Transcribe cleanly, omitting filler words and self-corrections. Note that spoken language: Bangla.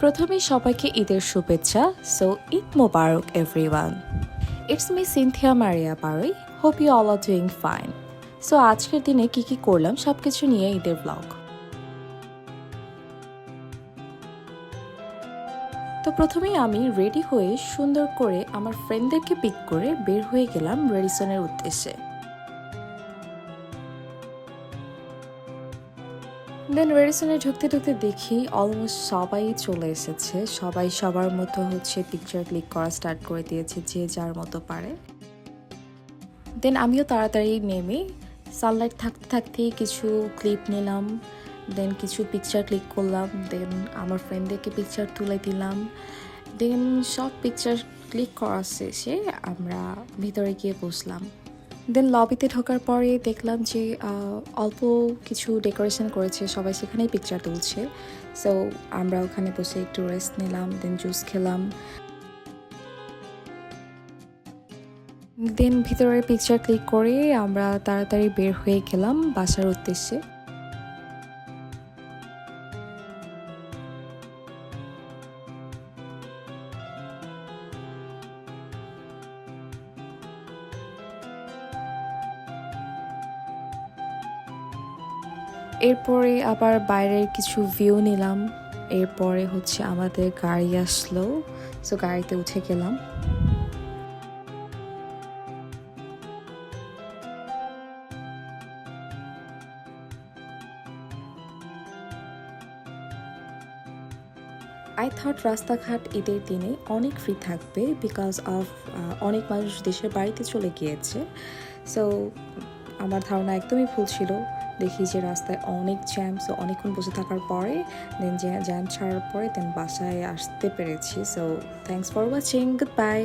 প্রথমেই সবাইকে ঈদের শুভেচ্ছা। So Eid Mubarak everyone. It's me Sinthia Maria Parui. Hope you all are doing fine. So আজকের দিনে কি করলাম সবকিছু নিয়ে ঈদের ব্লগ। তো প্রথমেই আমি রেডি হয়ে সুন্দর করে আমার ফ্রেন্ডদেরকে পিক করে বের হয়ে গেলাম রেডিসনের উদ্দেশ্যে। দেন রেডিসনে ঢুকতে ঢুকতে দেখি অলমোস্ট সবাই চলে এসেছে। সবাই সবার মতো পিকচার ক্লিক করা স্টার্ট করে দিয়েছে, যে যার মতো পারে। দেন আমিও তাড়াতাড়ি নেমে সানলাইট থাকতে থাকতেই কিছু ক্লিপ নিলাম, দেন কিছু পিকচার ক্লিক করলাম, দেন আমার ফ্রেন্ডদেরকে পিকচার তুলে দিলাম। দেন সব পিকচার ক্লিক করা শেষে আমরা ভিতরে গিয়ে বসলাম। দেন লবিতে ঢোকার পরে দেখলাম যে অল্প কিছু ডেকোরেশন করেছে, সবাই সেখানেই পিকচার তুলছে। সো আমরা ওখানে বসে একটু রেস্ট নিলাম, দেন জুস খেলাম। দেন ভিতরে পিকচার ক্লিক করে আমরা তাড়াতাড়ি বের হয়ে গেলাম বাসার উদ্দেশ্যে। এরপরে আবার বাইরের কিছু ভিউ নিলাম। এরপরে আমাদের গাড়ি আসলো, সো গাড়িতে উঠে গেলাম। আই থট রাস্তাঘাট ঈদের দিনে অনেক ফ্রি থাকবে, বিকজ অফ অনেক মানুষ দেশের বাড়িতে চলে গিয়েছে। সো আমার ধারণা একদমই ভুল ছিল। দেখি যে রাস্তায় অনেক জ্যাম। সো অনেকক্ষণ বসে থাকার পরে দেন জ্যাম ছাড়ার পরে দেন বাসায় আসতে পেরেছি। So thanks for watching, good bye.